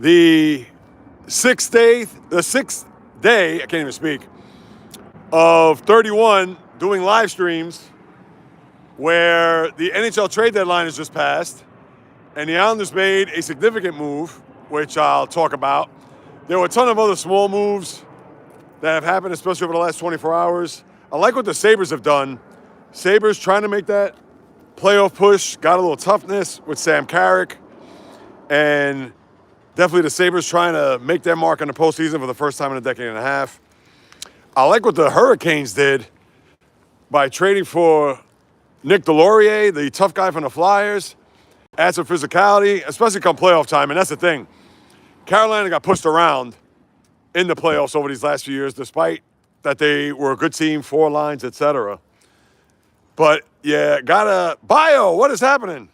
The sixth day, I can't even speak, of 31 doing live streams where the NHL trade deadline has just passed and the Islanders made a significant move, which I'll talk about. There were a ton of other small moves that have happened, especially over the last 24 hours. I like what the Sabres have done. Sabres trying to make that playoff push, got a little toughness with Sam Carrick, and definitely the Sabres trying to make their mark in the postseason for the first time in a decade and a half. I like what the Hurricanes did by trading for Nick Delorier, the tough guy from the Flyers, add some physicality, especially come playoff time. And that's the thing. Carolina got pushed around in the playoffs over these last few years, despite that they were a good team, 4 lines, etc. But, yeah, Bio, what is happening?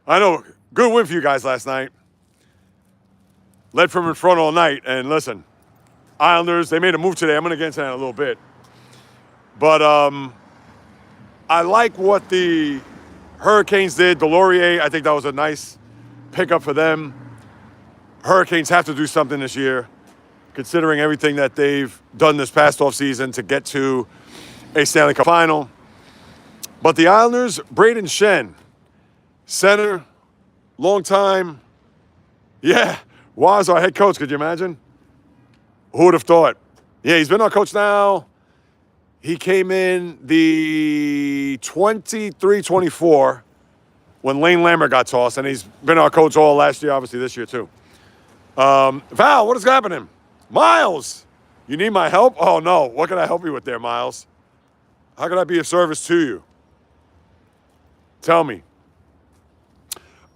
I know, good win for you guys last night. Led from in front all night. And listen, Islanders, they made a move today. I'm going to get into that in a little bit. But I like what the Hurricanes did. Delorier, I think that was a nice pickup for them. Hurricanes have to do something this year, considering everything that they've done this past offseason to get to a Stanley Cup final. But the Islanders, Braden Shen, center, long time. Yeah, was our head coach, could you imagine? Who would have thought? Yeah, he's been our coach now. He came in the 23-24 when Lane Lambert got tossed, and he's been our coach all last year, obviously this year too. Val, what is happening? Miles, you need my help? Oh, no. What can I help you with there, Miles? How can I be of service to you? Tell me.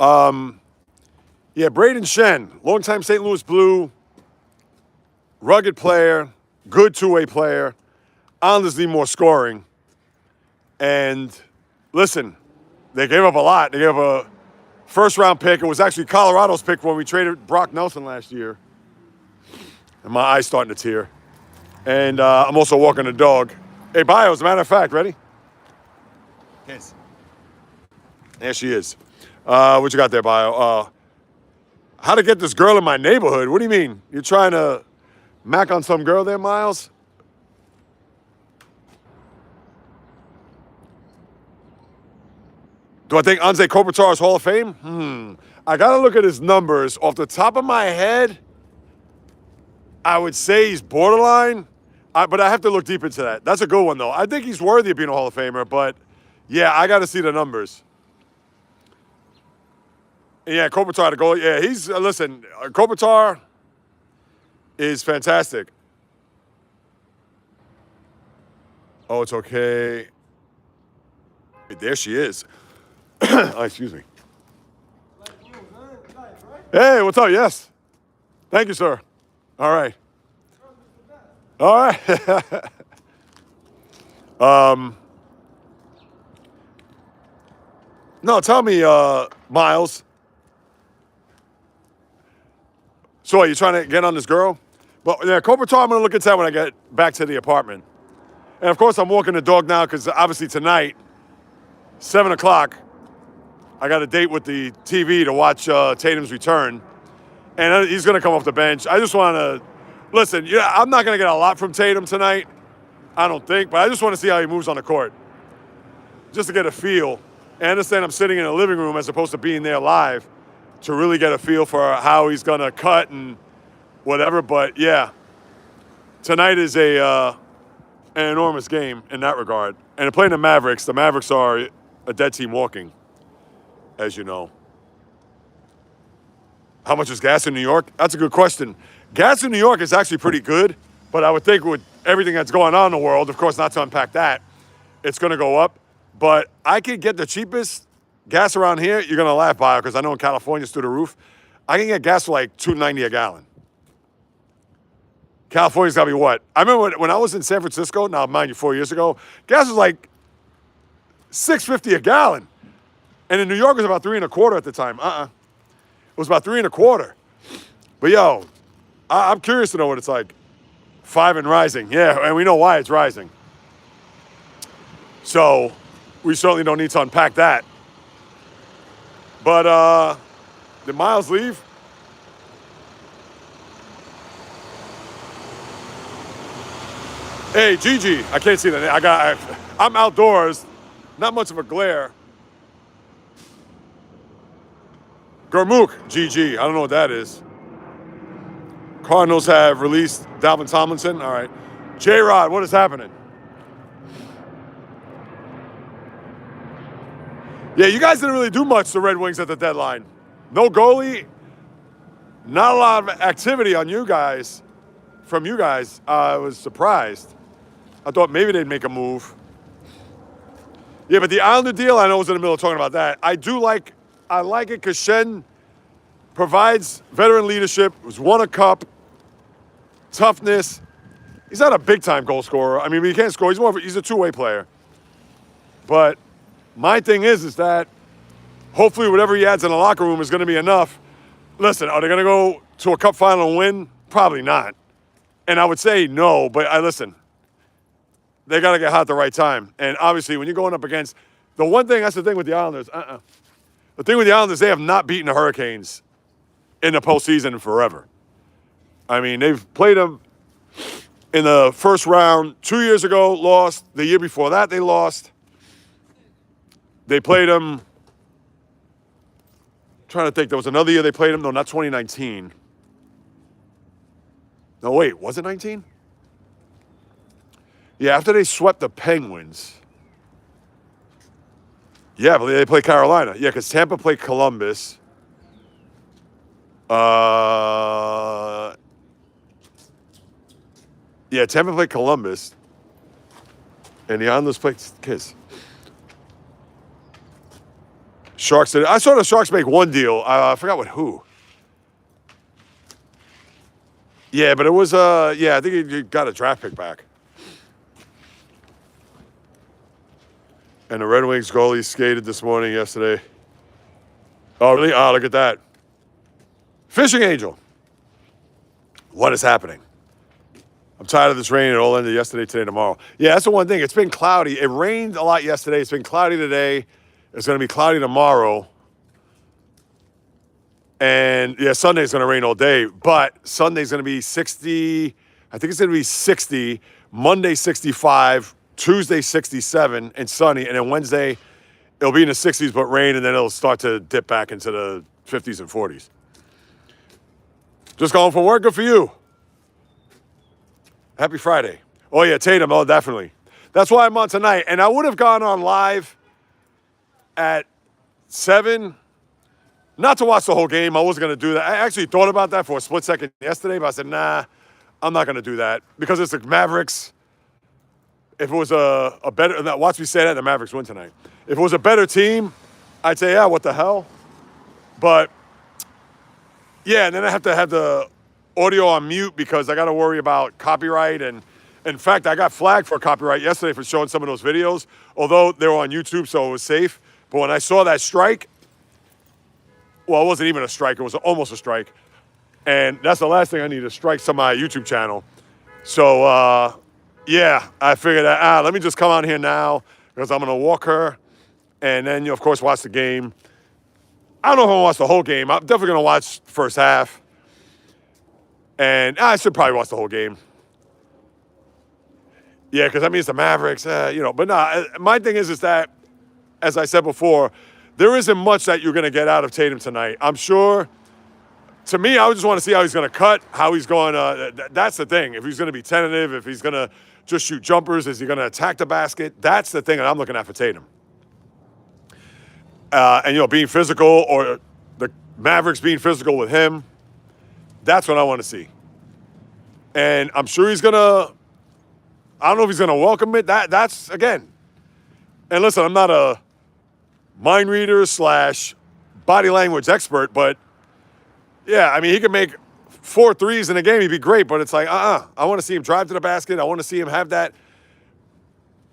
Yeah, Braden Shen, longtime St. Louis Blue, rugged player, good two-way player. Islanders need more scoring. And listen, they gave up a lot. They gave up a first-round pick. It was actually Colorado's pick when we traded Brock Nelson last year. And my eye's starting to tear. And I'm also walking the dog. Hey, Bio, as a matter of fact, ready? Yes. There she is. What you got there, Bio? How to get this girl in my neighborhood? What do you mean? You're trying to mac on some girl there, Miles? Do I think Anze Kopitar is Hall of Fame? I got to look at his numbers. Off the top of my head, I would say he's borderline, but I have to look deep into that. That's a good one, though. I think he's worthy of being a Hall of Famer, but, yeah, I got to see the numbers. Yeah, Kopitar, the goal. Yeah, listen, Kopitar is fantastic. Oh, it's okay. There she is. Oh, excuse me. Hey, what's up? Yes. Thank you, sir. All right. All right. No, tell me, Miles. So are you trying to get on this girl? But yeah, Kopitar, I'm going to look into that when I get back to the apartment. And, of course, I'm walking the dog now because, obviously, tonight, 7 o'clock, I got a date with the TV to watch Tatum's return. And he's going to come off the bench. I just want to – listen, I'm not going to get a lot from Tatum tonight, I don't think. But I just want to see how he moves on the court, just to get a feel. And I understand I'm sitting in a living room as opposed to being there live to really get a feel for how he's going to cut and whatever. But, yeah, tonight is an enormous game in that regard. And they're playing the Mavericks are a dead team walking, as you know. How much is gas in New York? That's a good question. Gas in New York is actually pretty good, but I would think with everything that's going on in the world, of course, not to unpack that, it's going to go up. But I could get the cheapest gas around here. You're going to laugh, Bio, because I know in California it's through the roof. I can get gas for like $2.90 a gallon. California's got to be what? I remember when I was in San Francisco, now mind you, 4 years ago, gas was like $6.50 a gallon. And in New York, it was about $3.25 at the time. It was about $3.25. But, yo, I'm curious to know what it's like. 5 and rising. Yeah, and we know why it's rising. So we certainly don't need to unpack that. But did Miles leave? Hey, Gigi. I can't see the name. I'm outdoors. Not much of a glare. Gurmukh, GG. I don't know what that is. Cardinals have released Dalvin Tomlinson. All right. J-Rod, what is happening? Yeah, you guys didn't really do much, the Red Wings, at the deadline. No goalie. Not a lot of activity on you guys. From you guys. I was surprised. I thought maybe they'd make a move. Yeah, but the Islander deal, I know I was in the middle of talking about that. I like it because Shen provides veteran leadership, has won a cup, toughness. He's not a big-time goal scorer. I mean, he can't score. He's a two-way player. But my thing is that hopefully whatever he adds in the locker room is going to be enough. Listen, are they going to go to a cup final and win? Probably not. And I would say no, but listen, they got to get hot at the right time. And obviously, when you're going up against the one thing, that's the thing with the Islanders. The thing with the Islanders, they have not beaten the Hurricanes in the postseason in forever. I mean, they've played them in the first round 2 years ago, lost. The year before that, they lost. They played them. Trying to think, there was another year they played them. No, not 2019. No, wait, was it 19? Yeah, after they swept the Penguins. Yeah, but they played Carolina. Yeah, because Tampa played Columbus. Yeah, Tampa played Columbus. And the Islanders played Kiss. Sharks did. I saw the Sharks make one deal. I forgot with who. Yeah, but it was, yeah, I think he got a draft pick back. And the Red Wings goalie skated this morning, yesterday. Oh, really? Oh, look at that. Fishing Angel. What is happening? I'm tired of this rain. It all ended yesterday, today, tomorrow. Yeah, that's the one thing. It's been cloudy. It rained a lot yesterday. It's been cloudy today. It's going to be cloudy tomorrow. And, yeah, Sunday's going to rain all day. But Sunday's going to be 60. I think it's going to be 60. Monday, 65. Tuesday, 67 and sunny. And then Wednesday, it'll be in the 60s but rain. And then it'll start to dip back into the 50s and 40s. Just going from work. Good for you. Happy Friday. Oh, yeah, Tatum. Oh, definitely. That's why I'm on tonight. And I would have gone on live at 7, not to watch the whole game. I wasn't going to do that. I actually thought about that for a split second yesterday, but I said, nah, I'm not going to do that because it's the Mavericks. If it was a better, watch me say that, the Mavericks win tonight. If it was a better team, I'd say, yeah, what the hell? But, yeah, and then I have to have the audio on mute because I got to worry about copyright. And, in fact, I got flagged for copyright yesterday for showing some of those videos, although they were on YouTube, so it was safe. But when I saw that strike, well, it wasn't even a strike. It was almost a strike. And that's the last thing I need, to strike some of my YouTube channel. So, yeah, I figured that, let me just come on here now because I'm going to walk her and then, of course, watch the game. I don't know if I'm going to watch the whole game. I'm definitely going to watch the first half. And I should probably watch the whole game. Yeah, because that means the Mavericks, But nah, my thing is that, as I said before, there isn't much that you're going to get out of Tatum tonight. I'm sure, to me, I just want to see how he's going to cut, how he's going to, that's the thing. If he's going to be tentative, if he's going to just shoot jumpers, is he going to attack the basket? That's the thing that I'm looking at for Tatum. And, being physical, or the Mavericks being physical with him, that's what I want to see. And I'm sure he's going to, I don't know if he's going to welcome it. That's, again, and listen, I'm not a mind reader / body language expert, but yeah, I mean, he could make 4 threes in a game. He'd be great, but it's like, I want to see him drive to the basket. I want to see him have that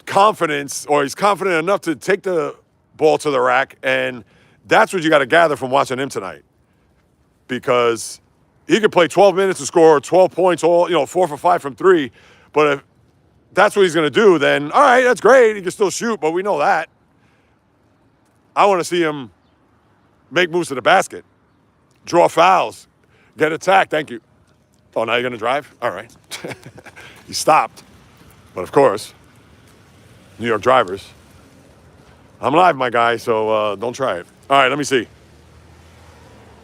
confidence, or he's confident enough to take the ball to the rack. And that's what you got to gather from watching him tonight, because he could play 12 minutes and score 12 points, 4 for 5 from 3. But if that's what he's going to do, then all right, that's great. He can still shoot, but we know that. I want to see him make moves to the basket, draw fouls, get attacked. Thank you. Oh, now you're going to drive? All right. He stopped. But of course, New York drivers. I'm live, my guy, so don't try it. All right, let me see.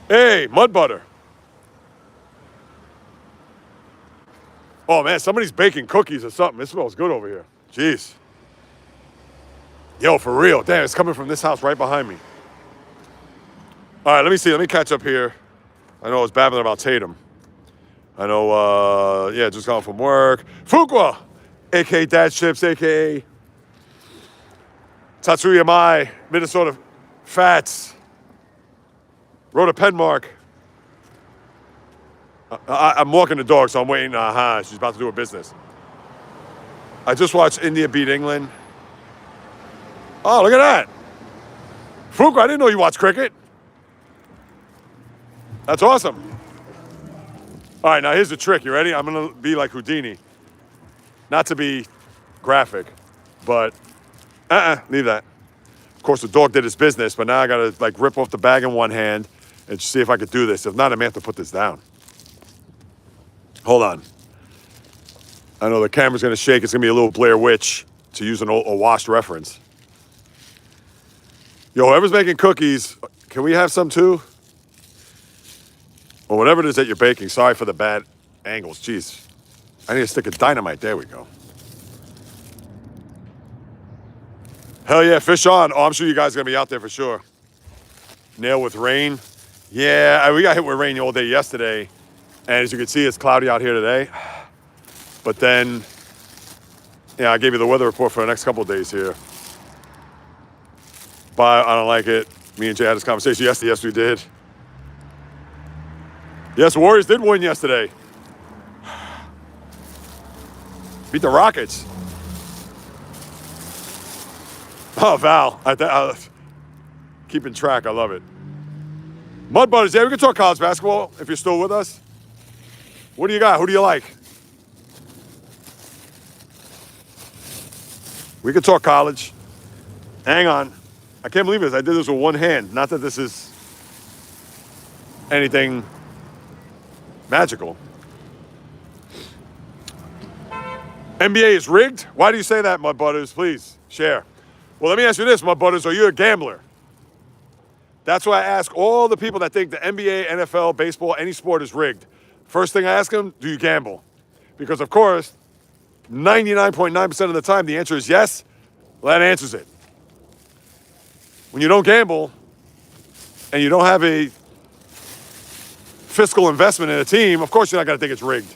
Hey, mud butter. Oh, man, somebody's baking cookies or something. It smells good over here. Jeez. Yo, for real. Damn, it's coming from this house right behind me. All right, let me see. Let me catch up here. I know I was babbling about Tatum. I know, yeah, just got from work. Fuqua, a.k.a. Dad Chips, a.k.a. Tatsuya Mai, Minnesota Fats. Rhoda Penmark. I'm walking the dog, so I'm waiting. She's about to do her business. I just watched India beat England. Oh, look at that. Fuqua, I didn't know you watched cricket. That's awesome. All right, now here's the trick. You ready? I'm going to be like Houdini. Not to be graphic, but leave that. Of course, the dog did his business, but now I got to like rip off the bag in one hand and see if I could do this. If not, I may have to put this down. Hold on. I know the camera's going to shake. It's going to be a little Blair Witch, to use a washed reference. Yo, whoever's making cookies, can we have some too? Or whatever it is that you're baking. Sorry for the bad angles. Jeez. I need a stick of dynamite. There we go. Hell yeah, fish on. Oh, I'm sure you guys are going to be out there for sure. Nail with rain. Yeah, we got hit with rain all day yesterday. And as you can see, it's cloudy out here today. But then, yeah, I gave you the weather report for the next couple of days here. But I don't like it. Me and Jay had this conversation yesterday. Yes, we did. Yes, Warriors did win yesterday. Beat the Rockets. Oh, Val. Keeping track. I love it. Mud Butters. Yeah, we can talk college basketball if you're still with us. What do you got? Who do you like? We can talk college. Hang on. I can't believe this. I did this with one hand. Not that this is anything magical. NBA is rigged? Why do you say that, Mud Butters? Please, share. Well, let me ask you this, Mud Butters. Are you a gambler? That's why I ask all the people that think the NBA, NFL, baseball, any sport is rigged. First thing I ask them, do you gamble? Because, of course, 99.9% of the time, the answer is yes. Well, that answers it. When you don't gamble and you don't have a fiscal investment in a team, of course you're not going to think it's rigged.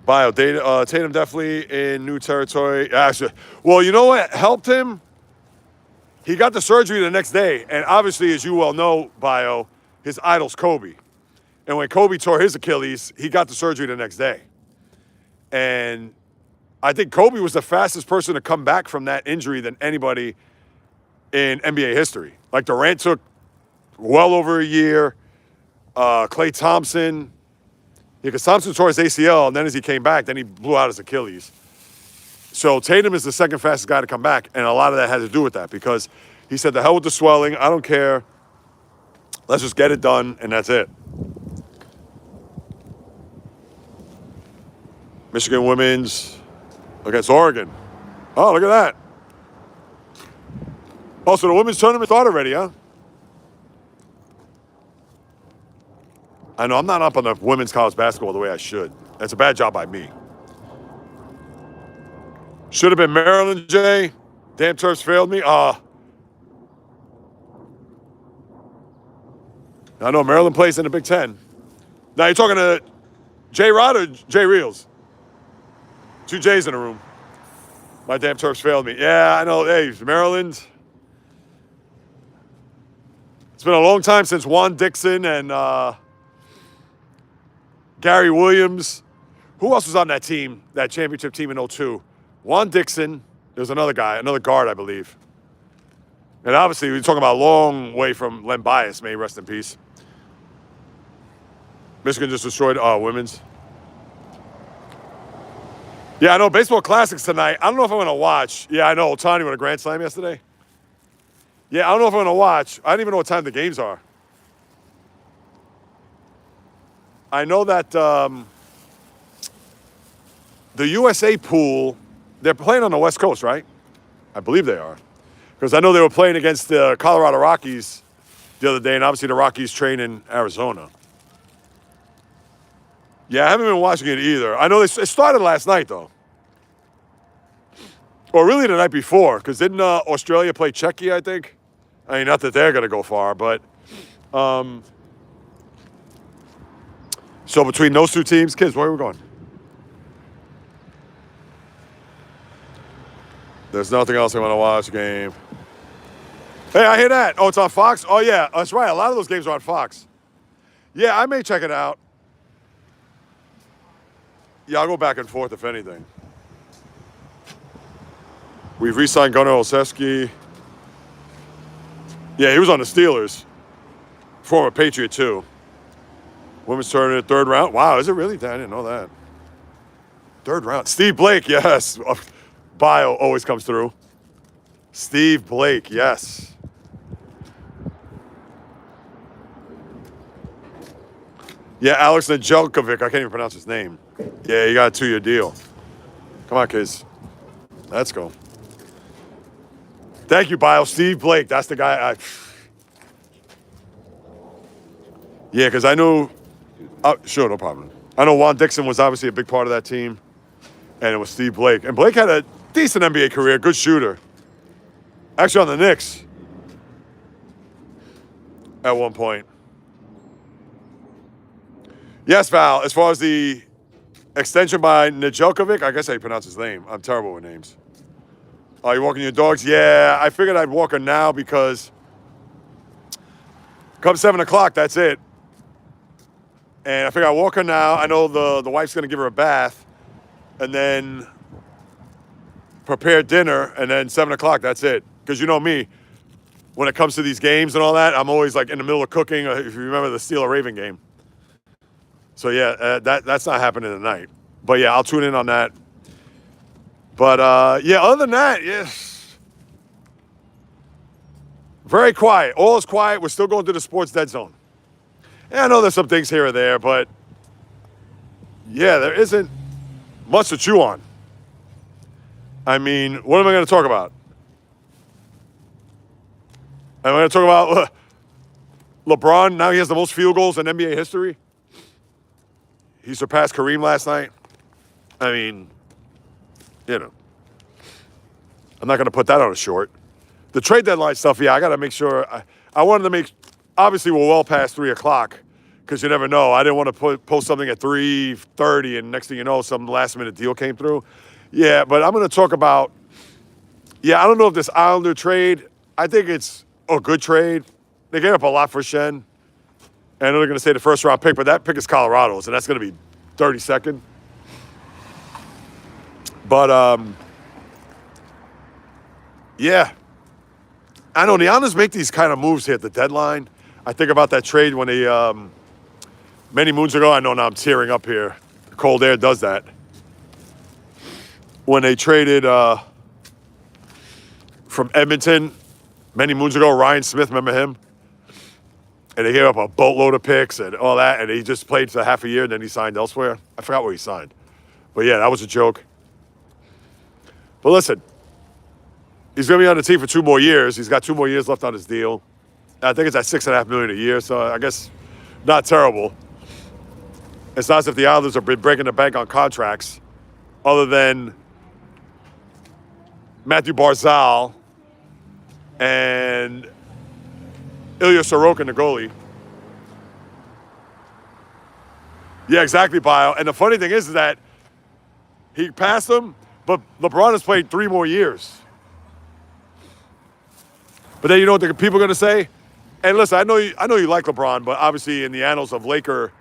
Bio, Tatum definitely in new territory. Actually, well, you know what helped him? He got the surgery the next day. And obviously, as you well know, Bio, his idol's Kobe. And when Kobe tore his Achilles, he got the surgery the next day. And I think Kobe was the fastest person to come back from that injury than anybody in NBA history. Like Durant took well over a year. Klay Thompson, because Thompson tore his ACL, and then as he came back, then he blew out his Achilles. So Tatum is the second fastest guy to come back, and a lot of that had to do with that because he said, the hell with the swelling, I don't care. Let's just get it done, and that's it. Michigan women's against Oregon. Oh, look at that. Oh, so the women's tournament started already, huh? I know I'm not up on the women's college basketball the way I should. That's a bad job by me. Should have been Maryland, Jay. Damn Terps failed me. I know Maryland plays in the Big Ten. Now you're talking to J-Rod or JAYREELZ? Two J's in the room. My damn Terps failed me. Yeah, I know. Hey, Maryland. It's been a long time since Juan Dixon and Gary Williams. Who else was on that team, that championship team in 2002? Juan Dixon. There was another guy, another guard, I believe. And obviously, we're talking about a long way from Len Bias. May he rest in peace. Michigan just destroyed women's. Yeah, I know. Baseball Classics tonight. I don't know if I'm going to watch. Yeah, I know. Ohtani with a grand slam yesterday. Yeah, I don't know if I'm going to watch. I don't even know what time the games are. I know that the USA pool, they're playing on the West Coast, right? I believe they are. Because I know they were playing against the Colorado Rockies the other day, and obviously the Rockies train in Arizona. Yeah, I haven't been watching it either. I know it started last night, though. Or really the night before, because didn't Australia play Czechia, I think? I mean, not that they're going to go far, but... so between those two teams, kids, where are we going? There's nothing else I want to watch, game. Hey, I hear that. Oh, it's on Fox? Oh, yeah, that's right. A lot of those games are on Fox. Yeah, I may check it out. Yeah, I'll go back and forth if anything. We've re-signed Gunnar Olszewski. Yeah, he was on the Steelers. Former Patriot, too. Women's tournament, third round. Wow, is it really? I didn't know that. Third round. Steve Blake, yes. Bio always comes through. Steve Blake, yes. Yeah, Alex Nedeljkovic. I can't even pronounce his name. Yeah, you got a 2-year deal. Come on, kids. Let's go. Thank you, Bio. Steve Blake. That's the guy. Yeah, because I knew... sure, no problem. I know Juan Dixon was obviously a big part of that team, and it was Steve Blake. And Blake had a decent NBA career, good shooter. Actually on the Knicks at one point. Yes, Val, as far as the extension by Nedeljkovic, I guess how you pronounce his name. I'm terrible with names. Are you walking your dogs? Yeah, I figured I'd walk her now because come 7 o'clock, that's it. And I figure I'll walk her now. I know the wife's going to give her a bath and then prepare dinner, and then 7 o'clock, that's it. Because you know me, when it comes to these games and all that, I'm always like in the middle of cooking, if you remember the Steeler-Raven game. So yeah, that's not happening tonight. But yeah, I'll tune in on that. But yeah, other than that, yes. Very quiet. All is quiet. We're still going to the sports dead zone. And I know there's some things here or there, but yeah, there isn't much to chew on. I mean, what am I going to talk about? Am I going to talk about LeBron? Now he has the most field goals in NBA history. He surpassed Kareem last night. I mean, you know, I'm not going to put that on a short. The trade deadline stuff, yeah, I got to make sure. I wanted to make, obviously we're well past 3 o'clock because you never know. I didn't want to post something at 3:30 and next thing you know, some last minute deal came through. Yeah, but I'm going to talk about, yeah, I don't know if this Islander trade, I think it's a good trade. They gave up a lot for Shen. And they're going to say the first round pick, but that pick is Colorado's, and that's going to be 32nd. But, yeah. I know the Islanders make these kind of moves here at the deadline. I think about that trade when they, many moons ago, I know now I'm tearing up here. Cold air does that. When they traded from Edmonton many moons ago, Ryan Smith, remember him? And they gave up a boatload of picks and all that, and he just played for half a year, and then he signed elsewhere. I forgot where he signed. But yeah, that was a joke. But listen, he's going to be on the team for 2 more years. He's got 2 more years left on his deal. I think it's at $6.5 million a year, so I guess not terrible. It's not as if the Islanders have been breaking the bank on contracts, other than Matthew Barzal and Ilya Sorokin, the goalie. Yeah, exactly, Bio. And the funny thing is that he passed him, but LeBron has played 3 more years. But then you know what the people are going to say? And listen, I know you like LeBron, but obviously in the annals of Laker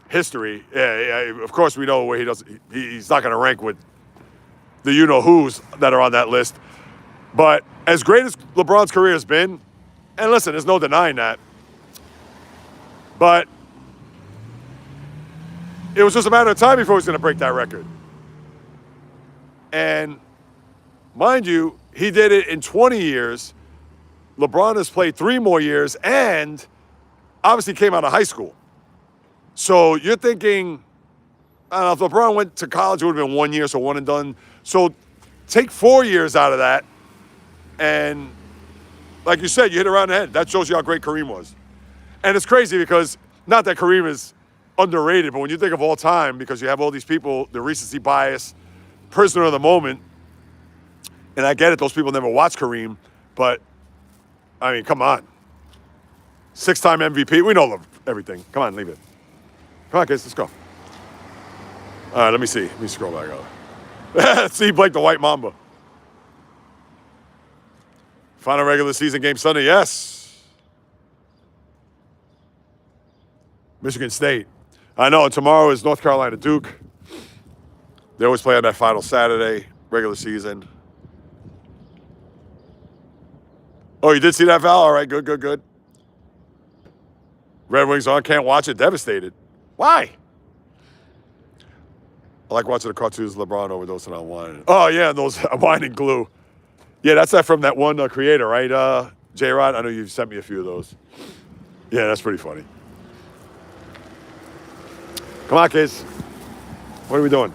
history, yeah, of course we know where he's not going to rank with the you-know-who's that are on that list. But as great as LeBron's career has been, and listen, there's no denying that, but it was just a matter of time before he was going to break that record. And mind you, he did it in 20 years. LeBron has played 3 more years and obviously came out of high school. So you're thinking, I don't know, if LeBron went to college, it would have been 1 year, so one and done. So take 4 years out of that, and like you said, you hit around the head. That shows you how great Kareem was. And it's crazy because, not that Kareem is underrated, but when you think of all time, because you have all these people, the recency bias, prisoner of the moment, and I get it, those people never watched Kareem, but, I mean, come on. 6-time MVP. We know everything. Come on, leave it. Come on, kids, let's go. All right, let me see. Let me scroll back up. See Blake the White Mamba. Final regular season game Sunday, yes. Michigan State. I know, tomorrow is North Carolina Duke. They always play on that final Saturday, regular season. Oh, you did see that, Val? All right, good, good, good. Red Wings on, can't watch it, devastated. Why? I like watching the cartoons of LeBron overdosing on wine. Oh, yeah, those wine and glue. Yeah, that's that from that one creator, right, J-Rod? I know you've sent me a few of those. Yeah, that's pretty funny. Come on, kids. What are we doing?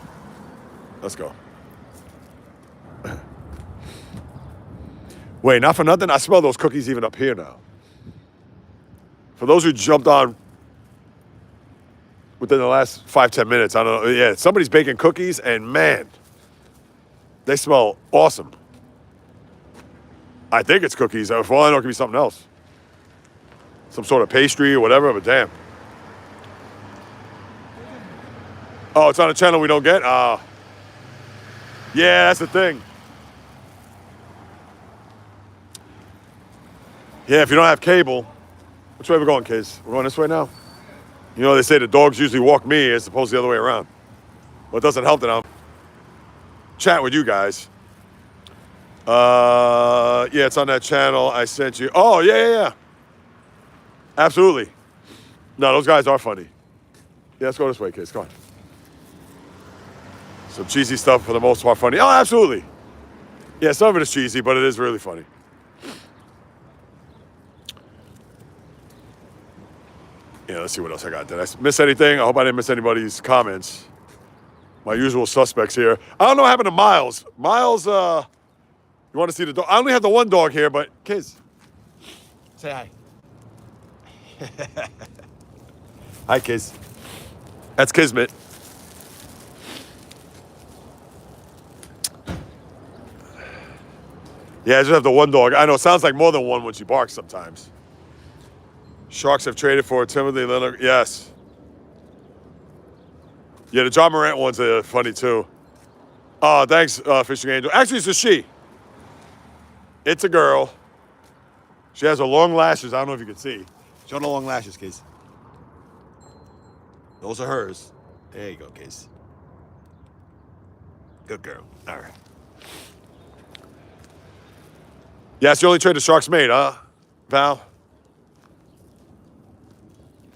Let's go. Wait, not for nothing, I smell those cookies even up here now. For those who jumped on within the last 5-10 minutes, I don't know. Yeah, somebody's baking cookies, and man, they smell awesome. I think it's cookies. For all I know, it could be something else. Some sort of pastry or whatever, but damn. Oh, it's on a channel we don't get? Yeah, that's the thing. Yeah, if you don't have cable, which way are we going, kids? We're going this way now? You know, they say the dogs usually walk me as opposed to the other way around. Well, it doesn't help that I'm chatting with you guys. Yeah, it's on that channel I sent you. Oh, yeah. Absolutely. No, those guys are funny. Yeah, let's go this way, kids. Come on. Some cheesy stuff for the most part funny. Oh, absolutely. Yeah, some of it is cheesy, but it is really funny. Yeah, let's see what else I got. Did I miss anything? I hope I didn't miss anybody's comments. My usual suspects here. I don't know what happened to Miles. Miles, you want to see the dog? I only have the one dog here, but kids, say hi. Hi, kids. That's Kismet. Yeah, I just have the one dog. I know, it sounds like more than one when she barks sometimes. Sharks have traded for Timothy Leonard. Yes. Yeah, the John Morant one's funny too. Oh, thanks, Fishing Angel. Actually, it's a she. It's a girl. She has her long lashes. I don't know if you can see. Show the long lashes, kids. Those are hers. There you go, kids. Good girl. All right. Yeah, it's the only trade the Sharks made, huh, Val?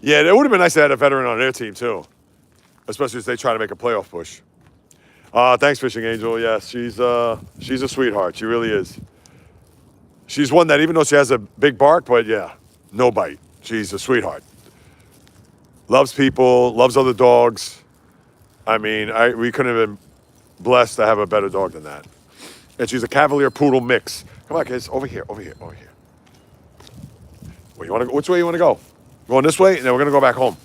Yeah, it would have been nice to have a veteran on their team, too. Especially as they try to make a playoff push. Thanks, Fishing Angel. Yes, she's a sweetheart. She really is. She's one that, even though she has a big bark, but yeah, no bite. She's a sweetheart. Loves people, loves other dogs. I mean, we couldn't have been blessed to have a better dog than that. And she's a Cavalier Poodle mix. Come on, kids. Over here. Where you want to go? Which way you want to go? Going this way, and then we're going to go back home.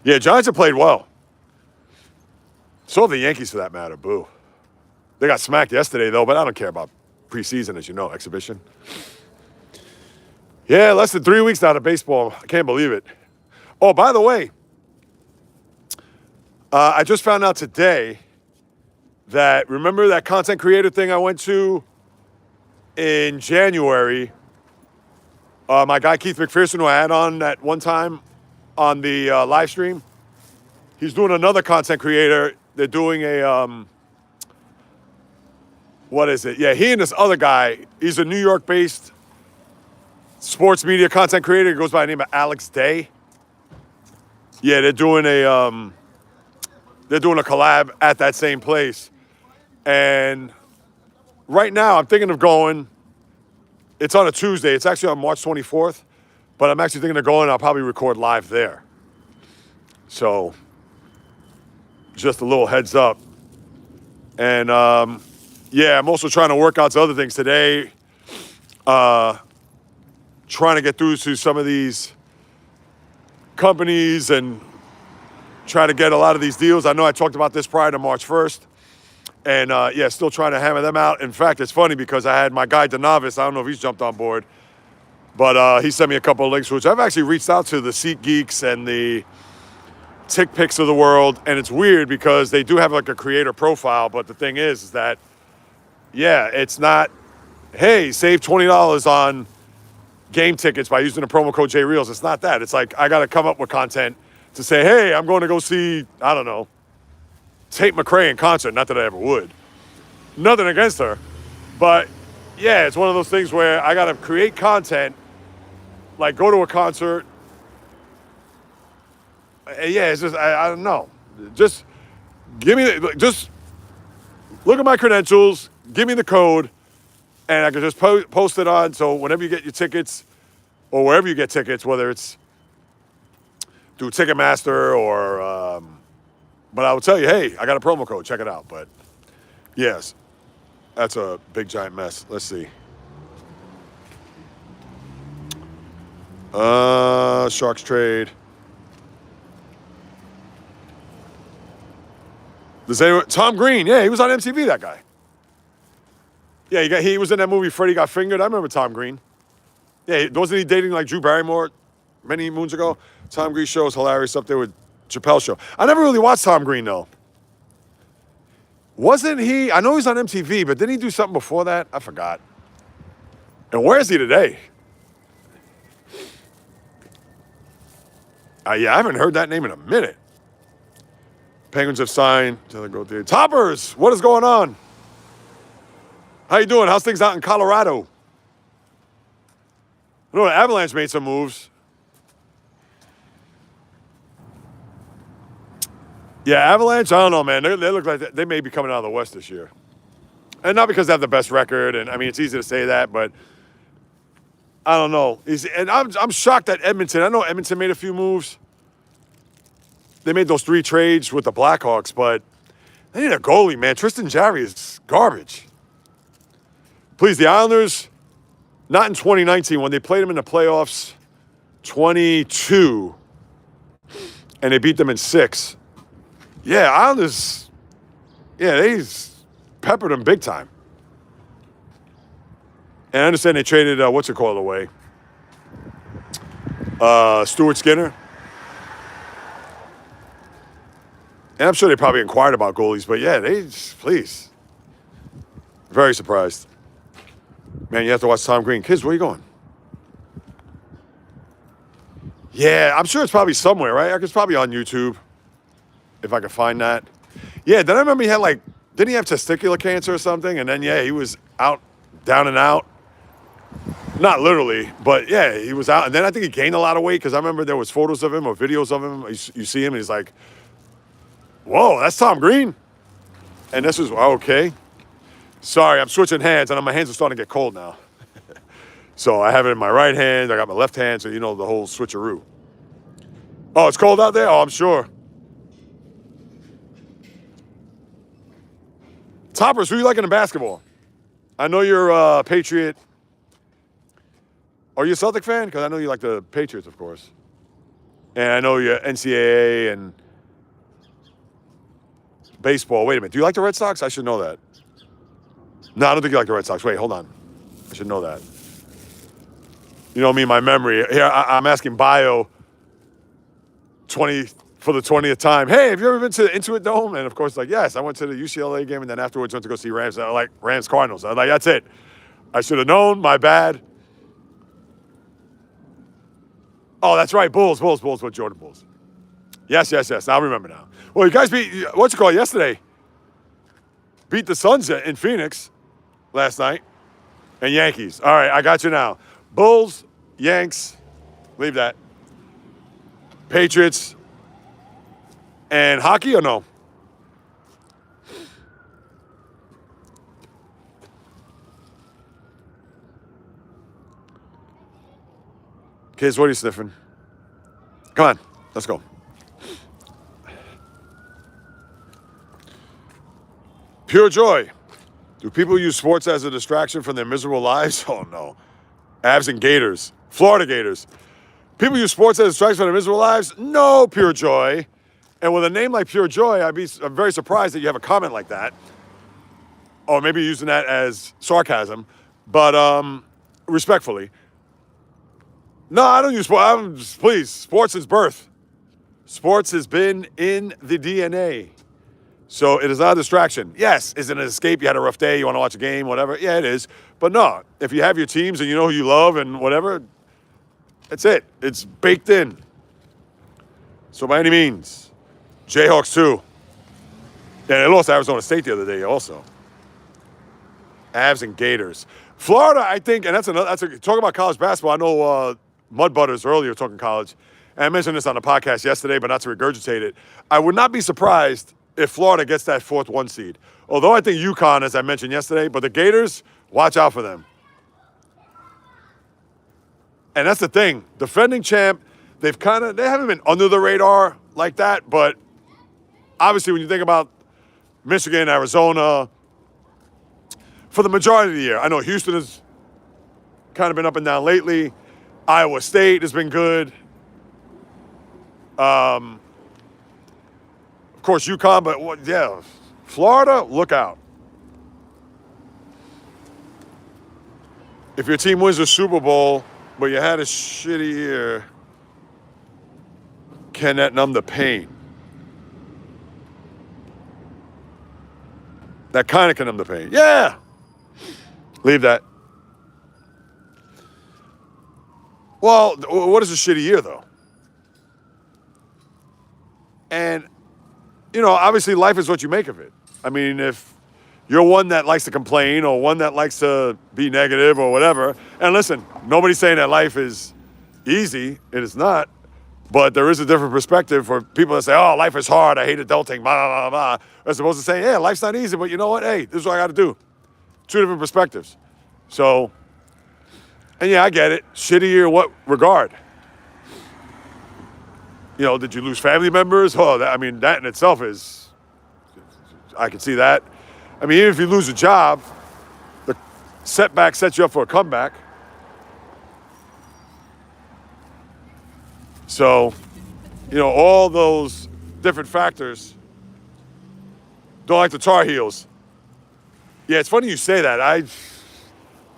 Yeah, Giants have played well. So have the Yankees, for that matter. Boo. They got smacked yesterday, though, but I don't care about preseason, as you know, exhibition. Yeah, less than 3 weeks now to baseball. I can't believe it. Oh, by the way, I just found out today that, remember that content creator thing I went to in January? My guy Keith McPherson, who I had on that one time on the live stream, he's doing another content creator. They're doing a, what is it? Yeah, he and this other guy, he's a New York-based sports media content creator. He goes by the name of Alex Day. Yeah, they're doing a collab at that same place. And right now, I'm thinking of going. It's on a Tuesday. It's actually on March 24th. But I'm actually thinking of going. I'll probably record live there. So just a little heads up. And yeah, I'm also trying to work out some other things today. Trying to get through to some of these companies and try to get a lot of these deals. I know I talked about this prior to March 1st. And yeah, still trying to hammer them out. In fact, it's funny because I had my guy DeNavis. I don't know if he's jumped on board. But he sent me a couple of links, which I've actually reached out to the Seat Geeks and the Tick Picks of the world. And it's weird because they do have like a creator profile. But the thing is that, yeah, it's not, hey, save $20 on game tickets by using the promo code JAYREELZ. It's not that. It's like I got to come up with content to say, hey, I'm going to go see, I don't know, Tate McRae in concert. Not that I ever would. Nothing against her. But yeah, it's one of those things where I got to create content, like go to a concert. Yeah, it's just, I don't know. Just give me, just look at my credentials, give me the code, and I can just post it on. So whenever you get your tickets, or wherever you get tickets, whether it's through Ticketmaster or, but I will tell you, hey, I got a promo code, check it out. But yes, that's a big giant mess. Let's see. Sharks trade. Does anyone, Tom Green, yeah, he was on MTV, that guy. Yeah, he was in that movie Freddie Got Fingered. I remember Tom Green. Yeah, wasn't he dating like Drew Barrymore many moons ago? Tom Green show is hilarious, up there with Chappelle Show. I never really watched Tom Green though. Wasn't he, I know he's on MTV, but didn't he do something before that? I forgot. And where is he today? Yeah, I haven't heard that name in a minute. Penguins have signed. Toppers, what is going on? How you doing? How's things out in Colorado? I know the Avalanche made some moves. Yeah, Avalanche, I don't know, man. They look like they may be coming out of the West this year. And not because they have the best record, and I mean, it's easy to say that, but I don't know. And I'm shocked at Edmonton. I know Edmonton made a few moves. They made those 3 trades with the Blackhawks, but they need a goalie, man. Tristan Jarry is garbage. Please, the Islanders, not in 2019, when they played them in the playoffs, 22, and they beat them in 6. Yeah, Islanders, yeah, they peppered them big time. And I understand they traded, away? Stuart Skinner. And I'm sure they probably inquired about goalies, but yeah, please. Very surprised. Man, you have to watch Tom Green. Kids, where are you going? Yeah, I'm sure it's probably somewhere, right? It's probably on YouTube, if I can find that. Yeah, then I remember he had didn't he have testicular cancer or something? And then, yeah, he was out, down and out. Not literally, but yeah, he was out. And then I think he gained a lot of weight because I remember there was photos of him or videos of him. You see him and he's like, whoa, that's Tom Green. And this is, okay. Sorry, I'm switching hands, and my hands are starting to get cold now. So I have it in my right hand. I got my left hand, so you know the whole switcheroo. Oh, it's cold out there? Oh, I'm sure. Toppers, who you like in the basketball? I know you're a Patriot. Are you a Celtic fan? Because I know you like the Patriots, of course. And I know you're NCAA and baseball. Wait a minute. Do you like the Red Sox? I should know that. No, I don't think you like the Red Sox. Wait, hold on. I should know that. You know me, my memory. Here, I'm asking Bio 20 for the 20th time. Hey, have you ever been to the Intuit Dome? And of course, yes, I went to the UCLA game and then afterwards went to go see Rams. I like Rams Cardinals. I was like, that's it. I should have known. My bad. Oh, that's right. Bulls with Jordan Bulls. Yes. I remember now. Well, you guys beat, yesterday? Beat the Suns in Phoenix last night. And Yankees. All right, I got you now. Bulls, Yanks, leave that. Patriots, and hockey or no? Kids, what are you sniffing? Come on, let's go. Pure joy. Do people use sports as a distraction from their miserable lives? Oh, no. Avs and Gators. Florida Gators. People use sports as a distraction from their miserable lives? No, Pure Joy. And with a name like Pure Joy, I'm very surprised that you have a comment like that. Or maybe using that as sarcasm. But respectfully. No, I don't use sports. Please, sports is birth. Sports has been in the DNA. So it is not a distraction. Yes, is it an escape? You had a rough day, you want to watch a game, whatever. Yeah, it is. But no, if you have your teams and you know who you love and whatever, that's it. It's baked in. So by any means, Jayhawks too. And they lost to Arizona State the other day also. Avs and Gators. Florida, I think, and talking about college basketball, I know Mud Butters earlier talking college, and I mentioned this on the podcast yesterday, but not to regurgitate it. I would not be surprised if Florida gets that 4th 1 seed. Although I think UConn, as I mentioned yesterday, but the Gators, watch out for them. And that's the thing. Defending champ, they haven't been under the radar like that, but obviously when you think about Michigan, Arizona, for the majority of the year, I know Houston has kind of been up and down lately. Iowa State has been good. Of course, UConn, but yeah, Florida, look out. If your team wins the Super Bowl, but you had a shitty year, can that numb the pain? That kind of can numb the pain. Yeah. Leave that. Well, what is a shitty year, though? And, obviously life is what you make of it. I mean, if you're one that likes to complain or one that likes to be negative or whatever, and listen, nobody's saying that life is easy. It is not. But there is a different perspective for people that say, oh, life is hard. I hate adulting, blah, blah, blah, blah. As opposed to saying, yeah, life's not easy, but you know what? Hey, this is what I got to do. 2 different perspectives. So, and yeah, I get it. Shitty year, what regard? Did you lose family members? Oh, that in itself is, I can see that. I mean, even if you lose a job, the setback sets you up for a comeback. So, all those different factors. Don't like the Tar Heels. Yeah, it's funny you say that.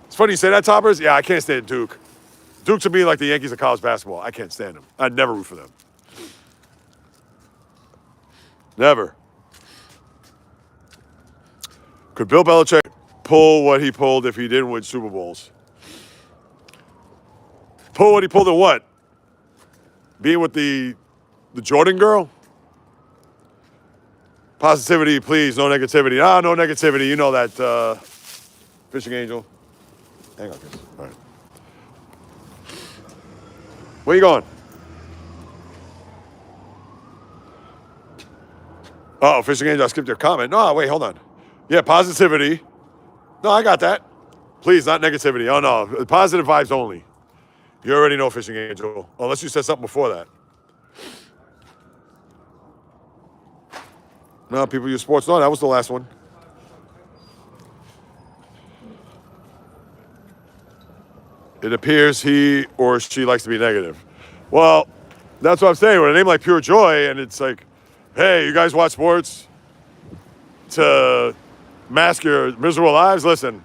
It's funny you say that, Toppers. Yeah, I can't stand Duke. Duke to me like the Yankees of college basketball. I can't stand them. I'd never root for them. Never. Could Bill Belichick pull what he pulled if he didn't win Super Bowls? Pull what he pulled in what? Being with the Jordan girl? Positivity, please. No negativity. No negativity. You know that fishing angel. Hang on, Chris. All right. Where you going? Oh, fishing angel, I skipped your comment. No, wait, hold on. Yeah, positivity. No, I got that. Please, not negativity. Oh, no. Positive vibes only. You already know, fishing angel. Unless you said something before that. No, people use sports. No, that was the last one. It appears he or she likes to be negative. Well, that's what I'm saying. With a name like Pure Joy, and it's like, hey, you guys watch sports to mask your miserable lives? Listen,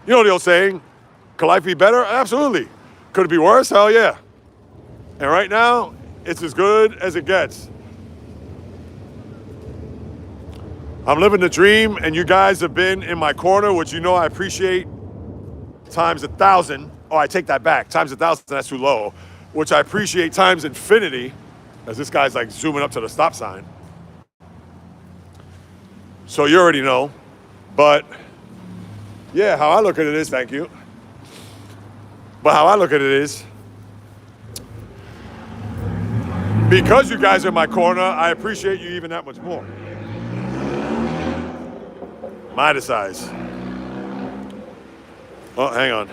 you know the old saying, could life be better? Absolutely. Could it be worse? Hell yeah. And right now, it's as good as it gets. I'm living the dream, and you guys have been in my corner, which I appreciate times 1,000. Oh, I take that back. Times 1,000, that's too low. Which I appreciate times infinity, as this guy's like zooming up to the stop sign. So you already know. But, yeah, how I look at it is, thank you. But how I look at it is, because you guys are in my corner, I appreciate you even that much more. Midas eyes. Oh, hang on.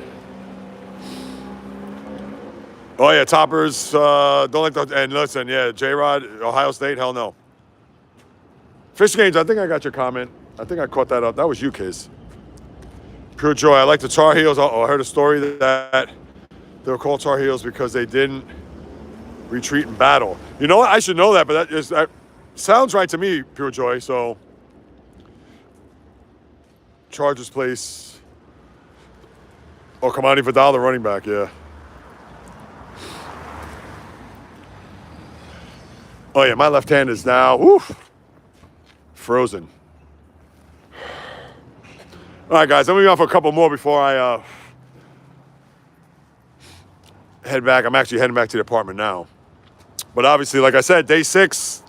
Oh yeah, Toppers. Don't like the, and listen, yeah, J-Rod, Ohio State, hell no. Fish Games, I think I got your comment. I think I caught that up. That was you, Kiz. Pure joy. I like the Tar Heels. I heard a story that they were called Tar Heels because they didn't retreat in battle. You know what? I should know that, but that sounds right to me, Pure Joy. So, Chargers place. Oh, Kamani Vidal, the running back, yeah. Oh, yeah, my left hand is now, frozen. All right, guys, I'm going to be on for a couple more before I head back. I'm actually heading back to the apartment now. But obviously, like I said, day 6,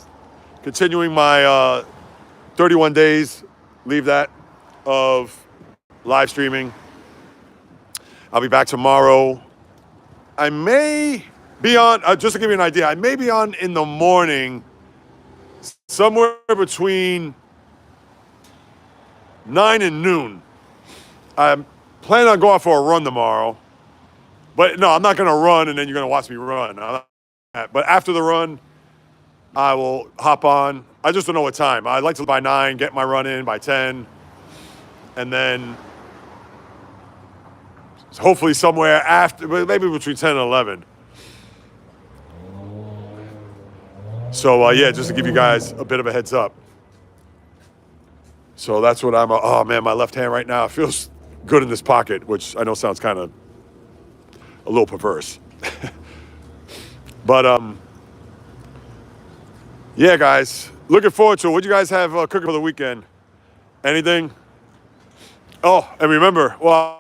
continuing my 31 days, leave that, of live streaming. I'll be back tomorrow. I may be on, just to give you an idea, I may be on in the morning, somewhere between 9 and noon. I'm planning on going for a run tomorrow. But no, I'm not going to run and then you're going to watch me run. But after the run, I will hop on. I just don't know what time. I'd like to by 9, get my run in by 10. And then hopefully somewhere after, maybe between 10 and 11. So, yeah, just to give you guys a bit of a heads up. So that's what I'm, oh man, my left hand right now feels good in this pocket, which I know sounds kind of a little perverse. But, yeah, guys, looking forward to it. What do you guys have cooking for the weekend? Anything? Oh, and remember, well,